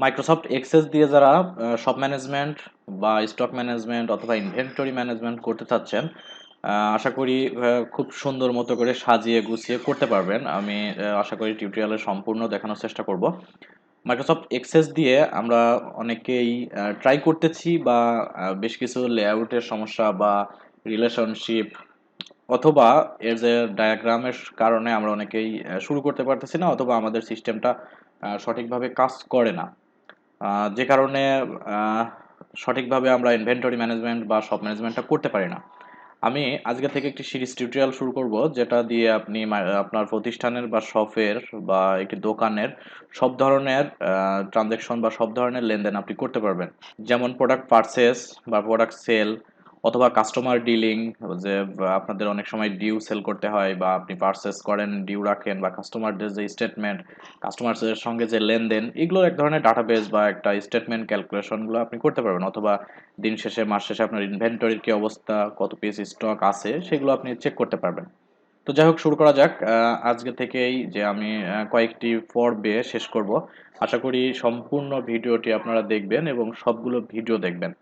Microsoft access দিয়ে যারা shop management বা স্টক ম্যানেজমেন্ট অথবা ইনভেন্টরি ম্যানেজমেন্ট করতে চাচ্ছেন, আশা করি খুব সুন্দর মতো করে সাজিয়ে গুছিয়ে করতে পারবেন। আমি আশা করি টিউটোরিয়ালে সম্পূর্ণ দেখানোর চেষ্টা করব। মাইক্রোসফট এক্সেস দিয়ে আমরা অনেকেই ট্রাই করতেছি বা বেশ কিছু লেআউটের সমস্যা বা রিলেশনশিপ অথবা এর যে ডায়াগ্রামের কারণে আমরা অনেকেই শুরু করতে পারতেছি না, অথবা আমাদের সিস্টেমটা সঠিকভাবে কাজ করে না। যে কারণে আহ, সঠিকভাবে আমরা ইনভেন্টরি ম্যানেজমেন্ট বা শপ ম্যানেজমেন্টটা করতে পারি না। আমি আজকে থেকে একটি সিরিজ টিউটোরিয়াল শুরু করব, যেটা দিয়ে আপনি আপনার প্রতিষ্ঠানের বা শপের বা একটি দোকানের সব ধরনের ট্রানজ্যাকশন বা সব ধরনের লেনদেন আপনি করতে পারবেন। যেমন প্রোডাক্ট পারচেস বা প্রোডাক্ট সেল অথবা কাস্টমার ডিলিং, যে আপনাদের অনেক সময় ডিউ সেল করতে হয় বা আপনি পারচেস করেন, ডিউ রাখেন, বা কাস্টমারদের যে স্টেটমেন্ট, কাস্টমারদের সঙ্গে যে লেনদেন, এগুলোর এক ধরনের ডাটাবেস বা একটা স্টেটমেন্ট ক্যালকুলেশনগুলো আপনি করতে পারবেন। অথবা দিন শেষে, মাস শেষে আপনার ইনভেন্টরির কি অবস্থা, কত পিস স্টক আছে, সেগুলো আপনি চেক করতে পারবেন। তো যাই হোক, শুরু করা যাক। আজকে থেকেই যে আমি কয়েকটি পর্বে শেষ করব। আশা করি সম্পূর্ণ ভিডিওটি আপনারা দেখবেন এবং সবগুলো ভিডিও দেখবেন।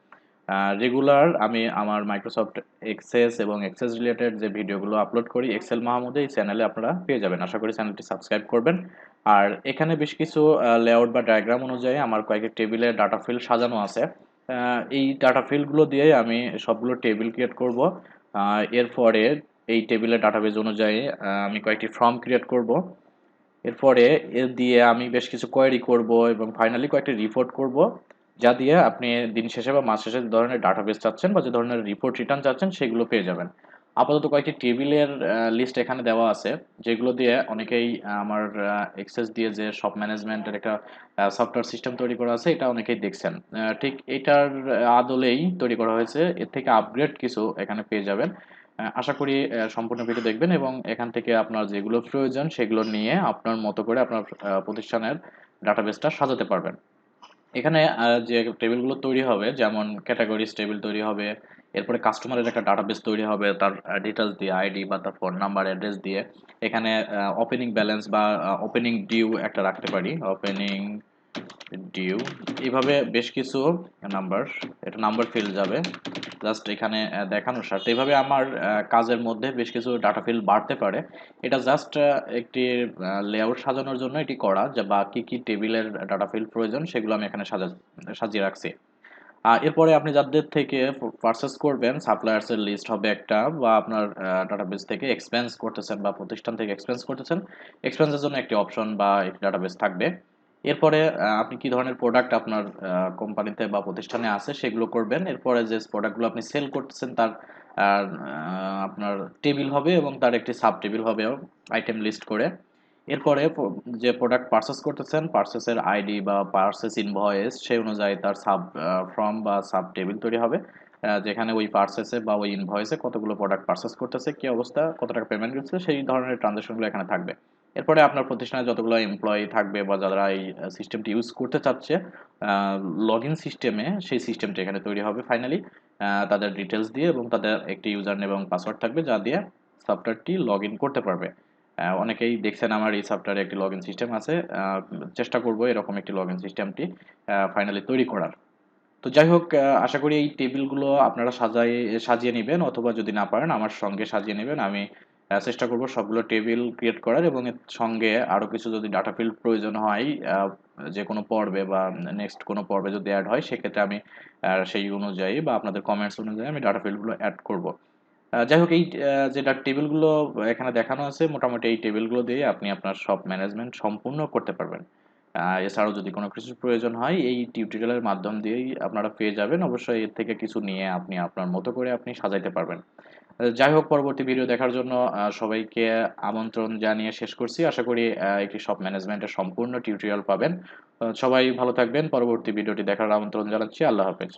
রেগুলার আমি আমার মাইক্রোসফট এক্সেস এবং এক্সেস রিলেটেড যে ভিডিওগুলো আপলোড করি এক্সেল মাহমুদে, এই চ্যানেলে আপনারা পেয়ে যাবেন। আশা করি চ্যানেলটি সাবস্ক্রাইব করবেন। আর এখানে বেশ কিছু লেআউট বা ডায়াগ্রাম অনুযায়ী আমার কয়েকটি টেবিলে ডাটা ফিল্ড সাজানো আছে। এই ডাটা ফিল্ডগুলো দিয়ে আমি সবগুলো টেবিল ক্রিয়েট করব। এরপরে এই টেবিলের ডাটাবেজ অনুযায়ী আমি কয়েকটি ফর্ম ক্রিয়েট করব। এরপরে এর দিয়ে আমি বেশ কিছু কোয়েরি করব এবং ফাইনালি কয়েকটি রিপোর্ট করব, যা দিয়ে আপনি দিন শেষে বা মাস শেষে যে ধরনের ডাটাবেস চাচ্ছেন বা যে ধরনের রিপোর্ট রিটার্ন চাচ্ছেন সেগুলো পেয়ে যাবেন। আপাতত কয়েকটি টেবিলের লিস্ট এখানে দেওয়া আছে, যেগুলো দিয়ে অনেকেই আমার এক্সেস দিয়ে যে শপ ম্যানেজমেন্টের একটা সফটওয়্যার সিস্টেম তৈরি করা আছে, এটা অনেকেই দেখছেন। ঠিক এটার আদলেই তৈরি করা হয়েছে, এর থেকে আপগ্রেড কিছু এখানে পেয়ে যাবেন। আশা করি সম্পূর্ণ ভিডিও দেখবেন এবং এখান থেকে আপনার যেগুলো প্রয়োজন সেগুলো নিয়ে আপনার মতো করে আপনার প্রতিষ্ঠানের ডাটাবেসটা সাজাতে পারবেন। এখানে যে টেবিলগুলো তৈরি হবে, যেমন ক্যাটাগরিজ টেবিল তৈরি হবে, এরপরে কাস্টমারের একটা ডাটাবেস তৈরি হবে তার ডিটেলস দিয়ে, আইডি বা তার ফোন নাম্বার, অ্যাড্রেস দিয়ে। এখানে ওপেনিং ব্যালেন্স বা ওপেনিং ডিউ একটা রাখতে পারি, ওপেনিং ডিউ। এইভাবে বেশ কিছু নাম্বার, এটা নাম্বার ফিল্ড যাবে জাস্ট এখানে দেখানোর সাথে। এইভাবে আমার কাজের মধ্যে বেশ কিছু ডাটা ফিল্ড বাড়তে পারে। এটা জাস্ট একটি লেআউট সাজানোর জন্য এটি করা, যে বা কি কি টেবিলের ডাটা ফিল্ড প্রয়োজন সেগুলো আমি এখানে সাজিয়ে রাখছি। এরপরে আপনি যাদের থেকে পারচেস করবেন, সাপ্লায়ার্স এর লিস্ট হবে একটা, বা আপনার ডাটাবেস থেকে এক্সপেন্স করতেছেন বা প্রতিষ্ঠান থেকে এক্সপেন্স করতেছেন, এক্সপেন্সের জন্য একটি অপশন বা একটি ডাটাবেস থাকবে। এরপরে আপনি কি ধরনের প্রোডাক্ট আপনার কোম্পানিতে বা প্রতিষ্ঠানে আছে সেগুলো করবেন। এরপরে যে প্রোডাক্টগুলো আপনি সেল করতেছেন তার আপনার টেবিল হবে এবং তার একটি সাব টেবিল হবে আইটেম লিস্ট করে। এরপরে যে প্রোডাক্ট পারচেস করতেছেন, পারচেসের আইডি বা পারচেস ইনভয়েস সেই অনুযায়ী তার সাব ফর্ম বা সাব টেবিল তৈরি হবে, যেখানে ওই পারচেসে বা ওই ইনভয়েসে কতগুলো প্রোডাক্ট পারচেস করতেছে, কি অবস্থা, কত টাকা পেমেন্ট করছে, সেই ধরনের ট্রানজাকশনগুলো এখানে থাকবে। এরপরে আপনার প্রতিষ্ঠানে যতগুলো এমপ্লয়ি থাকবে বা যারা এই সিস্টেমটি ইউজ করতে চাচ্ছে লগ ইন সিস্টেমে, সেই সিস্টেমটি এখানে তৈরি হবে ফাইনালি, তাদের ডিটেলস দিয়ে এবং তাদের একটি ইউজার নেম এবং পাসওয়ার্ড থাকবে, যা দিয়ে সফটওয়্যারটি লগ ইন করতে পারবে। অনেকেই দেখছেন আমার এই সফটওয়্যারে একটি লগ ইন সিস্টেম আছে। চেষ্টা করব এরকম একটি লগ ইন সিস্টেমটি ফাইনালি তৈরি করার। তো যাই হোক, আশা করি এই টেবিলগুলো আপনারা সাজিয়ে নেবেন, অথবা যদি না পারেন আমার সঙ্গে সাজিয়ে নেবেন। আমি চেষ্টা করব সবগুলো টেবিল ক্রিয়েট করার, এবং এর সঙ্গে আরও কিছু যদি ডাটা ফিল্ড প্রয়োজন হয় যে কোনো পর্বে বা নেক্সট কোনো পর্বে যদি অ্যাড হয়, সেক্ষেত্রে আমি সেই অনুযায়ী বা আপনাদের কমেন্টস অনুযায়ী আমি ডাটা ফিল্ডগুলো অ্যাড করব। যাই হোক, এই যেটা টেবিলগুলো এখানে দেখানো আছে, মোটামুটি এই টেবিলগুলো দিয়ে আপনি আপনার সব ম্যানেজমেন্ট সম্পূর্ণ করতে পারবেন। এছাড়াও যদি কোনো কিছুর প্রয়োজন হয় এই টিউটোরিয়ালের মাধ্যম দিয়েই আপনারা পেয়ে যাবেন। অবশ্যই এর থেকে কিছু নিয়ে আপনি আপনার মতো করে আপনি সাজাইতে পারবেন। যাই হোক, পরবর্তী ভিডিও দেখার জন্য সবাইকে আমন্ত্রণ জানিয়ে শেষ করছি। আশা করি একটি সব ম্যানেজমেন্টের সম্পূর্ণ টিউটোরিয়াল পাবেন। সবাই ভালো থাকবেন। পরবর্তী ভিডিওটি দেখার আমন্ত্রণ জানাচ্ছি। আল্লাহ হাফেজ।